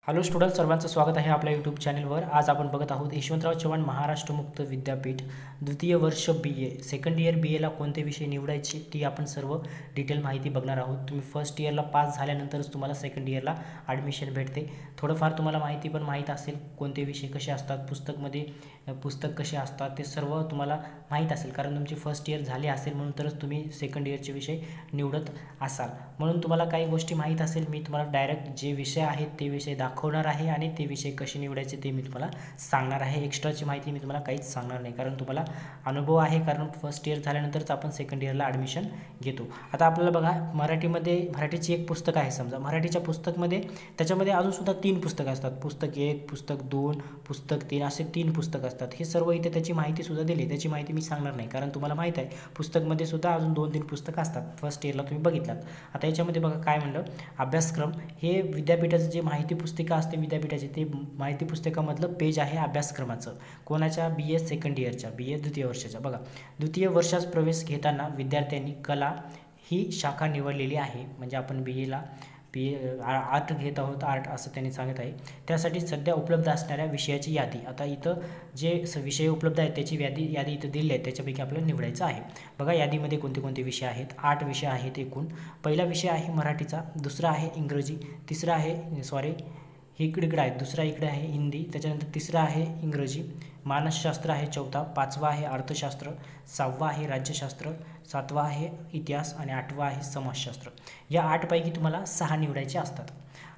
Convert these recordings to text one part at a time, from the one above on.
Hello student, सर्वांचं स्वागत आहे आपल्या यूट्यूब चॅनलवर। आज आपण बघत आहोत यशवंतराव चव्हाण महाराष्ट्र मुक्त विद्यापीठ द्वितीय वर्ष BA सेकंड इयर BAला कोणते विषय निवडायचे ती आपण सर्व डिटेल माहिती बघणार आहोत। तुम्ही फर्स्ट इयरला पास झाल्यानंतरच तुम्हाला सेकंड इयरला ॲडमिशन भेटते। थोडंफार तुम्हाला माहिती पण माहीत असेल, कोणते विषय कसे असतात, पुस्तक कसे असतात ते सर्व तुम्हाला माहीत असेल, कारण तुमची फर्स्ट इयर झाले असेल म्हणून तरच तुम्ही सेकंड इयरचे विषय निवडत असाल। म्हणून तुम्हाला काही गोष्टी माहीत असेल, मी तुम्हाला डायरेक्ट जे विषय आहेत ते विषय दाखवणार आहे आणि ते विषय कसे निवडायचे ते मी तुम्हाला सांगणार आहे। एक्स्ट्राची माहिती मी तुम्हाला काहीच सांगणार नाही, कारण तुम्हाला अनुभव आहे, कारण फर्स्ट इयर झाल्यानंतरच आपण सेकंड इयरला ॲडमिशन घेतो। आता आपल्याला बघा, मराठीची एक पुस्तक आहे, समजा मराठीच्या पुस्तकमध्ये त्याच्यामध्ये अजून सुद्धा 3 पुस्तकं असतात। पुस्तक 1, पुस्तक 2, पुस्तक 3 असे 3 पुस्तक असतात। हे सर्व इथे त्याची माहिती सुद्धा दिली, त्याची माहिती मी सांगणार नाही, कारण तुम्हाला माहीत आहे पुस्तकमध्ये सुद्धा अजून 2-3 पुस्तकं असतात। फर्स्ट इयरला तुम्ही बघितलात। आता याच्यामध्ये बघा काय म्हणलं, अभ्यासक्रम हे विद्यापीठाचं जे माहिती पुस्तिका असते विद्यापीठाची, ते माहिती पुस्तकामधलं पेज आहे अभ्यासक्रमाचं। कोणाच्या? BA सेकंड इयरच्या, BA द्वितीय वर्षाच्या। बघा, द्वितीय वर्षास प्रवेश घेताना विद्यार्थ्यांनी कला ही शाखा निवडलेली आहे, म्हणजे आपण BA आर्ट घेत आहोत, आर्ट असं त्यांनी सांगत आहे। त्यासाठी सध्या उपलब्ध असणाऱ्या विषयाची यादी, आता इथं जे विषय उपलब्ध आहेत त्याची यादी इथं दिली आहे, त्याच्यापैकी आपल्याला निवडायचं आहे। बघा यादीमध्ये कोणते कोणते विषय आहेत, 8 विषय आहेत एकूण। पहिला विषय आहे मराठीचा, दुसरा आहे इंग्रजी, तिसरा आहे इकडे आहे, दुसरा इकडे आहे हिंदी, त्याच्यानंतर तिसरा आहे इंग्रजी, मानसशास्त्र आहे चौथा, 5वा आहे अर्थशास्त्र, 6वा आहे राज्यशास्त्र, 7वा आहे इतिहास आणि 8वा आहे समाजशास्त्र। या 8 पैकी तुम्हाला 6 निवडायचे असतात।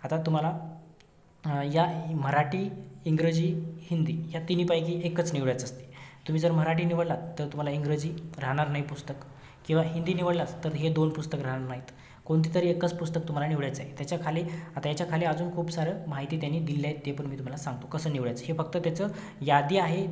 आता तुम्हाला या मराठी, इंग्रजी, हिंदी या तिन्हीपैकी एकच निवडायचं असते। तुम्ही जर मराठी निवडलात तर तुम्हाला इंग्रजी राहणार नाही पुस्तक, किंवा हिंदी निवडलात तर हे 2 पुस्तक राहणार नाहीत, कोणती तरी एकच पुस्तक तुम्हाला निवडायचं आहे। याच्या खाली अजून खूप सारं माहिती त्यांनी दिली आहे, ते पण मी तुम्हाला सांगतो कसं निवडायचं। हे फक्त त्याचं यादी आहे,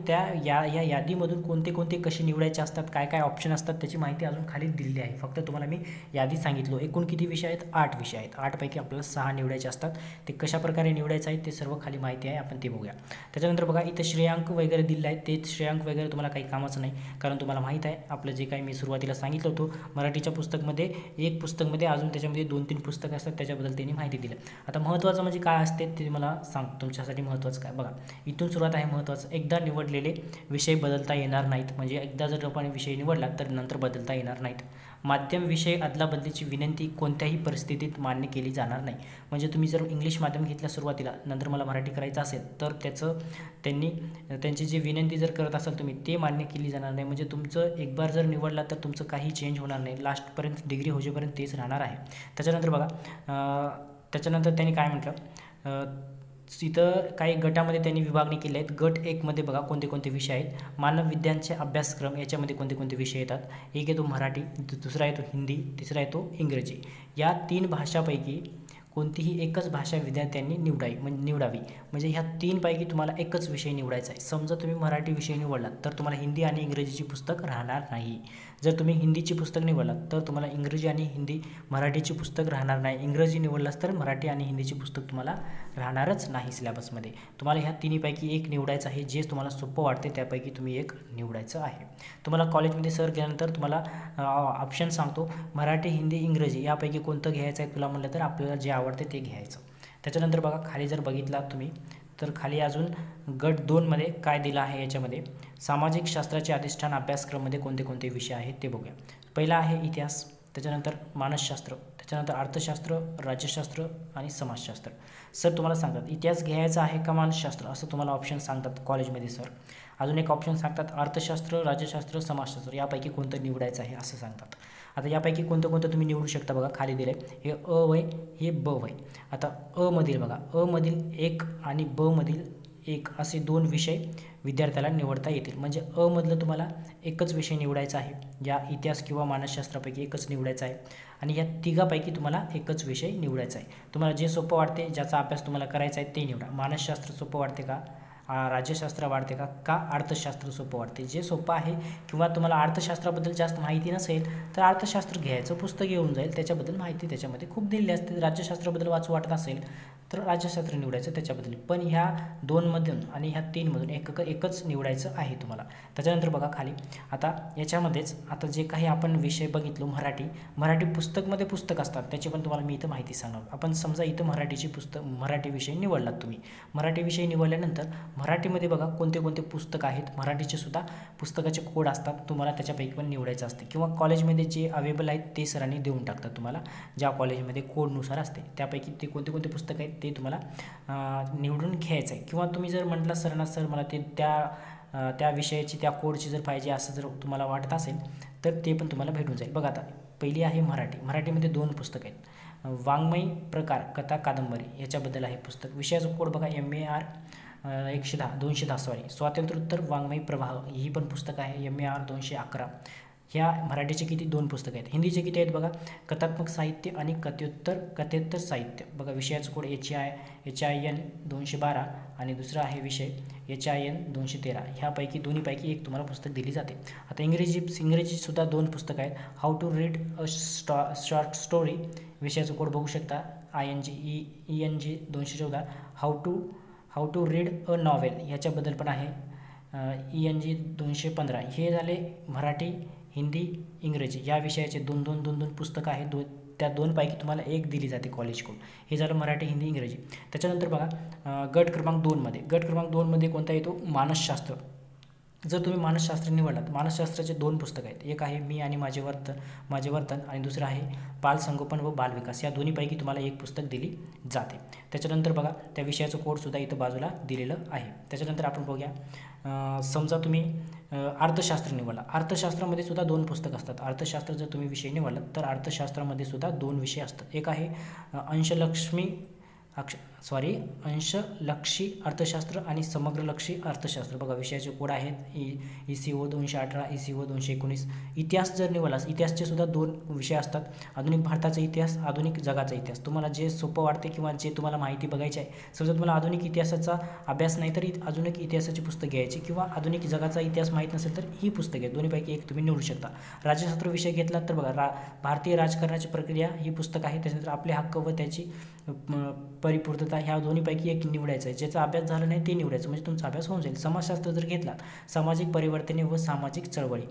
या यादीमधून कोणते कसे निवडायचे असतात, काय ऑप्शन असतात त्याची माहिती अजून खाली दिलेली आहे। फक्त तुम्हाला मी यादी सांगितलो। एकूण किती विषय आहेत? 8 विषय आहेत। 8 पैकी आपल्याला 6 निवडायचे असतात। ते कशा प्रकारे निवडायचं आहे ते सर्व खाली माहिती आहे, आपण ते बघूया। त्याच्यानंतर बघा, इथं श्रेयांक वगैरे दिलेला आहे, ते श्रेयांक वगैरे तुम्हाला काही कामाचं नाही, कारण तुम्हाला माहीत आहे आपलं जे काही मी सुरुवातीला सांगितलं होतं, मराठीच्या पुस्तकमध्ये एक पुस्तकमध्ये अजून त्याच्यामध्ये 2-3 पुस्तकं असतात, त्याच्याबद्दल त्यांनी माहिती दिली। आता महत्त्वाचं म्हणजे काय असते ते मला सांग, तुमच्यासाठी महत्त्वाचं काय बघा, इथून सुरुवात आहे महत्त्वाचं। एकदा निवडलेले विषय बदलता येणार नाहीत, म्हणजे एकदा जर आपण विषय निवडला तर नंतर बदलता येणार नाहीत। माध्यम विषय अदलाबदलीची विनंती कोणत्याही परिस्थितीत मान्य केली जाणार नाही, म्हणजे तुम्ही जर इंग्लिश माध्यम घेतल्या सुरुवातीला, नंतर मला मराठी करायचं असेल तर त्यांची जी विनंती जर करत असाल तुम्ही, ते मान्य केली जाणार नाही। म्हणजे तुमचं एक बार जर निवडला तर तुमचं काही चेंज होणार नाही, लास्टपर्यंत डिग्री होजेपर्यंत तेच राहणार आहे। त्याच्यानंतर बघा, त्याच्यानंतर त्यांनी काय म्हटलं, इथं काही गटामध्ये त्यांनी विभागणी केली आहेत। गट 1 मध्ये बघा कोणते कोणते विषय आहेत। मानव विज्ञानचे अभ्यासक्रम, याच्यामध्ये कोणते कोणते विषय येतात। एक येतो मराठी, दुसरा येतो हिंदी, तिसरा येतो इंग्रजी। या 3 भाषापैकी कोणतीही एकच भाषा विद्यार्थ्यांनी निवडावी, म्हणजे ह्या 3 पैकी तुम्हाला एकच विषय निवडायचा आहे। समजा तुम्ही मराठी विषय निवडलात तर तुम्हाला हिंदी आणि इंग्रजीची पुस्तक राहणार नाही। जर तुम्ही हिंदीची पुस्तक निवडलात तर तुम्हाला इंग्रजी आणि मराठीची पुस्तक राहणार नाही। इंग्रजी निवडलास तर मराठी आणि हिंदीची पुस्तक तुम्हाला राहणारच नाही सिलेबसमध्ये। तुम्हाला ह्या 3 पैकी एक निवडायचं आहे, जे तुम्हाला सोपं वाटते त्यापैकी तुम्ही एक निवडायचं आहे। तुम्हाला कॉलेजमध्ये सर गेल्यानंतर तुम्हाला ऑप्शन सांगतो, मराठी, हिंदी, इंग्रजी यापैकी कोणतं घ्यायचं आहे तुला म्हटलं तर आपल्याला जे आवडते ते घ्यायचं। त्याच्यानंतर बघा खाली जर बघितलात तुम्ही तर खाली अजून गट 2 मध्ये काय दिलं आहे, याच्यामध्ये सामाजिक शास्त्राचे अधिष्ठान अभ्यासक्रममध्ये कोणते कोणते विषय आहेत ते बघूया। पहिला आहे इतिहास, त्याच्यानंतर मानसशास्त्र, त्याच्यानंतर अर्थशास्त्र, राज्यशास्त्र आणि समाजशास्त्र। सर तुम्हाला सांगतात इतिहास घ्यायचा आहे का मानसशास्त्र, असं तुम्हाला ऑप्शन सांगतात कॉलेजमध्ये सर। अजून एक ऑप्शन सांगतात अर्थशास्त्र, राज्यशास्त्र, समाजशास्त्र यापैकी कोणतं निवडायचं आहे असं सांगतात। आता यापैकी कोणतं तुम्ही निवडू शकता, बघा खाली दिले, हे अ वय, हे ब वय। आता अ मधील बघा, अ मधील 1 आणि ब मधील 1 असे 2 विषय विद्यार्थ्याला निवडता येतील, म्हणजे अ मधलं तुम्हाला एकच विषय निवडायचा आहे, या इतिहास किंवा मानसशास्त्रापैकी एकच निवडायचा आहे, आणि या तिघापैकी तुम्हाला एकच विषय निवडायचा आहे। तुम्हाला जे सोपं वाटते, ज्याचा अभ्यास तुम्हाला करायचा आहे ते निवडा। मानसशास्त्र सोपं वाटते का, राज्यशास्त्र वाटते का अर्थशास्त्र सोपं वाटते? जे सोपं आहे किंवा तुम्हाला अर्थशास्त्राबद्दल जास्त माहिती नसेल तर अर्थशास्त्र घ्यायचं पुस्तक येऊन जाईल, त्याच्याबद्दल माहिती त्याच्यामध्ये खूप दिलेली असते. राज्यशास्त्राबद्दल वाचू वाटत असेल तर राज्यशास्त्र निवडायचं त्याच्याबद्दल. पण ह्या 2मधून आणि ह्या 3मधून एकच निवडायचं आहे तुम्हाला. त्याच्यानंतर बघा खाली आता याच्यामध्येच आता जे काही आपण विषय बघितलो मराठी पुस्तक असतात त्याची पण तुम्हाला मी इथं माहिती सांगणार. आपण समजा इथं मराठी विषय निवडलात तुम्ही. मराठी विषय निवडल्यानंतर मराठीमध्ये बघा कोणते कोणते पुस्तक आहेत. मराठीचे सुद्धा पुस्तकाचे कोड असतात, तुम्हाला त्याच्यापैकी पण निवडायचं असते किंवा कॉलेजमध्ये जे अवेलेबल आहेत ते सरांनी देऊन टाकतात तुम्हाला. ज्या कॉलेजमध्ये कोडनुसार असते त्यापैकी ते कोणते कोणते पुस्तक आहेत ते तुम्हाला निवडून घ्यायचं आहे. किंवा तुम्ही जर म्हटलं सरांना सर मला ते त्या विषयाची त्या कोडची जर पाहिजे असं जर तुम्हाला वाटत असेल तर ते पण तुम्हाला भेटून जाईल. बघा आता पहिली आहे मराठीमध्ये 2 पुस्तक आहेत. वाङ्मय प्रकार कथा कादंबरी याच्याबद्दल आहे पुस्तक. विषयाचा कोड बघा MAR 210 सॉरी. स्वातंत्र्योत्तर वाङ्मय प्रवाह ही पण पुस्तक आहे MAR 211. ह्या मराठीचे किती 2 पुस्तक आहेत. हिंदीचे किती आहेत बघा, कथात्मक साहित्य आणि कथेतर साहित्य. बघा विषयाचा कोड HIN 212 आणि दुसरा आहे विषय HIN 213. ह्यापैकी दोन्हीपैकी एक तुम्हाला पुस्तक दिली जाते. आता इंग्रजी सुद्धा 2 पुस्तक आहेत. How to read a short story विषयाचा कोड बघू शकता ENG 214. How to read a novel ह्याच्याबद्दल पण आहे ENG 215. हे झाले मराठी, हिंदी, इंग्रजी या विषयाचे 2 पुस्तकं आहेत. त्या 2पैकी तुम्हाला एक दिली जाते कॉलेजकडून. हे झालं मराठी, हिंदी, इंग्रजी. त्याच्यानंतर बघा गट क्रमांक 2मध्ये कोणता येतो मानसशास्त्र. जर तुम्ही मानसशास्त्र निवडलात, मानसशास्त्राचे 2 पुस्तक आहेत. एक आहे मी आणि माझे वर्तन आणि दुसरं आहे बालसंगोपन व बालविकास. या दोन्हीपैकी तुम्हाला एक पुस्तक दिली जाते. त्याच्यानंतर बघा त्या विषयाचं कोडसुद्धा इथं बाजूला दिलेलं आहे. त्याच्यानंतर आपण बघूया समजा तुम्ही अर्थशास्त्र निवडला. अर्थशास्त्रामध्ये सुद्धा 2 पुस्तक असतात. अर्थशास्त्र जर तुम्ही विषय निवडलात तर अर्थशास्त्रामध्ये सुद्धा 2 विषय असतात. एक आहे अंशलक्षी अर्थशास्त्र आणि समग्रलक्षी अर्थशास्त्र. बघा विषयाचे कोड आहेत ECO 218 ECO 219. इतिहास जर निवडलास, इतिहासचे सुद्धा 2 विषय असतात. आधुनिक भारताचा इतिहास, आधुनिक जगाचा इतिहास. तुम्हाला जे सोपं वाटते किंवा जे तुम्हाला माहिती बघायची आहे, समजा तुम्हाला आधुनिक इतिहासाचा अभ्यास नाही तर आधुनिक इतिहासाची पुस्तक घ्यायची किंवा आधुनिक जगाचा इतिहास माहीत नसेल तर ही पुस्तके दोन्हीपैकी एक तुम्ही निवडू शकता. राज्यशास्त्र विषय घेतलात तर बघा भारतीय राजकारणाची प्रक्रिया ही पुस्तक आहे. त्याच्यानंतर आपले हक्क व त्याची परिपूर्तता ह्या दोन्हीपैकी एक निवडायचं आहे. ज्याचा अभ्यास झाला नाही ते निवडायचं म्हणजे तुमचा अभ्यास होऊन जाईल. समाजशास्त्र जर घेतलात, सामाजिक परिवर्तने व सामाजिक चळवळी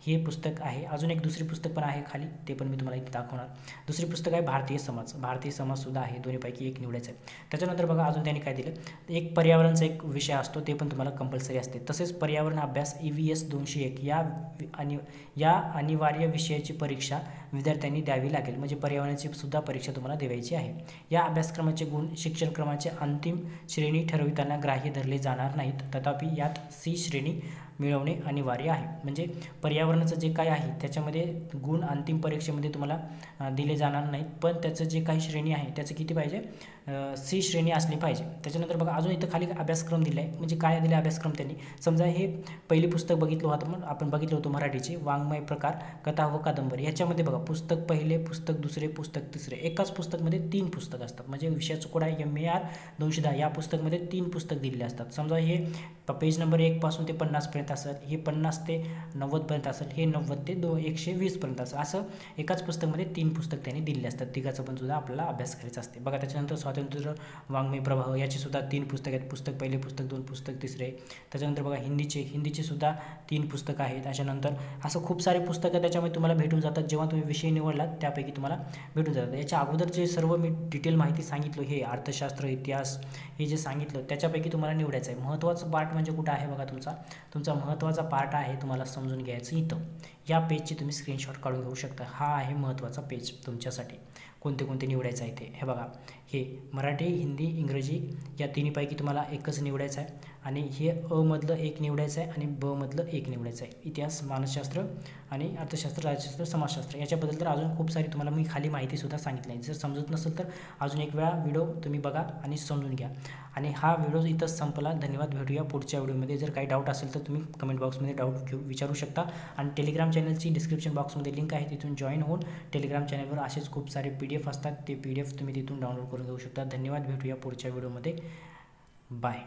हे पुस्तक आहे. अजून एक दुसरी पुस्तक पण आहे खाली, ते पण मी तुम्हाला इथे दाखवणार. दुसरी पुस्तक आहे भारतीय समाज सुद्धा आहे. दोन्हीपैकी एक निवडायचं आहे. त्याच्यानंतर बघा अजून त्यांनी काय दिलं, एक पर्यावरणचा एक विषय असतो ते पण तुम्हाला कंपल्सरी असते. तसेच पर्यावरण अभ्यास EVS 201 या अनिवार्य विषयाची परीक्षा विद्यार्थ्यांनी द्यावी लागेल. म्हणजे पर्यावरणाची सुद्धा परीक्षा तुम्हाला द्यायची आहे. या अभ्यासक्रमाचे गुण शिक्षण क्रमाचे अंतिम श्रेणी ठरविताना ग्राह्य धरले जाणार नाहीत. तथापि यात C श्रेणी मिळवणे अनिवार्य आहे. म्हणजे पर्यावरणाचं जे काय आहे त्याच्यामध्ये गुण अंतिम परीक्षेमध्ये तुम्हाला दिले जाणार नाहीत, पण त्याचं जे काही श्रेणी आहे त्याचं किती पाहिजे C श्रेणी असली पाहिजे. त्याच्यानंतर बघा अजून इथं खाली अभ्यासक्रम दिला आहे. म्हणजे काय दिले अभ्यासक्रम त्यांनी, समजा हे पहिली पुस्तक बघितलं होतं म्हणून आपण बघितलं होतं मराठीचे वाङ्मय प्रकार कथा व कादंबरी. ह्याच्यामध्ये बघा पुस्तक पहिले, पुस्तक दुसरे, पुस्तक तिसरे. एकाच पुस्तकमध्ये 3 पुस्तक असतात. म्हणजे विषयाचं कोड आहे MAR 210. या पुस्तकमध्ये 3 पुस्तक दिलेले असतात. समजा हे पेज नंबर 1 पासून ते 50 पर्यंत असेल, हे 50 ते 90 पर्यंत असेल, हे 90 ते 120 पर्यंत असेल. असं एकाच पुस्तकमध्ये 3 पुस्तक त्यांनी दिलेले असतात. तिघाचं पण सुद्धा आपल्याला अभ्यास करायचा असते. बघा त्याच्यानंतर स्वातंत्र्य वाङ्मय प्रवाह याचे सुद्धा 3 पुस्तक आहेत. पुस्तक पहिले, पुस्तक 2, पुस्तक तिसरे. त्याच्यानंतर बघा हिंदीचे सुद्धा 3 पुस्तक आहेत. त्याच्यानंतर असं खूप सारे पुस्तकं त्याच्यामध्ये तुम्हाला भेटून जातात. जेव्हा तुम्ही विषय निवडलात त्यापैकी तुम्हाला भेटून जातात. याच्या अगोदर जे सर्व मी डिटेल माहिती सांगितलं, हे अर्थशास्त्र, इतिहास हे जे सांगितलं त्याच्यापैकी तुम्हाला निवडायचं आहे. महत्त्वाचं पार्ट म्हणजे कुठं आहे बघा, तुमचा महत्त्वाचा पार्ट आहे तुम्हाला समजून घ्यायचं इथं. या पेजची तुम्ही स्क्रीनशॉट काढून घेऊ शकता. हा आहे महत्त्वाचा पेज तुमच्यासाठी. कोणते निवडायचं आहे ते हे बघा. हे मराठी, हिंदी, इंग्रजी या तिन्हीपैकी तुम्हाला एकच निवडायचं आहे. आणि हे मधलं एक निवडायचं आहे आणि मधलं एक निवडायचं आहे. इतिहास, मानसशास्त्र आणि अर्थशास्त्र, राज्यशास्त्र, समाजशास्त्र याच्याबद्दल तर अजून खूप सारी तुम्हाला मी खाली माहितीसुद्धा सांगितली आहे. जर समजत नसेल तर अजून एक वेळा व्हिडिओ तुम्ही बघा आणि समजून घ्या. आणि हा व्हिडिओ इथंच संपला. धन्यवाद. भेटूया पुढच्या व्हिडिओमध्ये. जर काही डाऊट असेल तर तुम्ही कमेंट बॉक्समध्ये डाऊट विचारू शकता. आणि टेलिग्राम चॅनलची डिस्क्रिप्शन बॉक्समध्ये लिंक आहे, तिथून जॉईन होऊन टेलिग्राम चॅनलवर असेच खूप सारे PDF असतात. ते PDF तुम्ही तिथून डाउनलोड करून घेऊ शकता. धन्यवाद. भेटूया पुढच्या व्हिडिओमध्ये. बाय.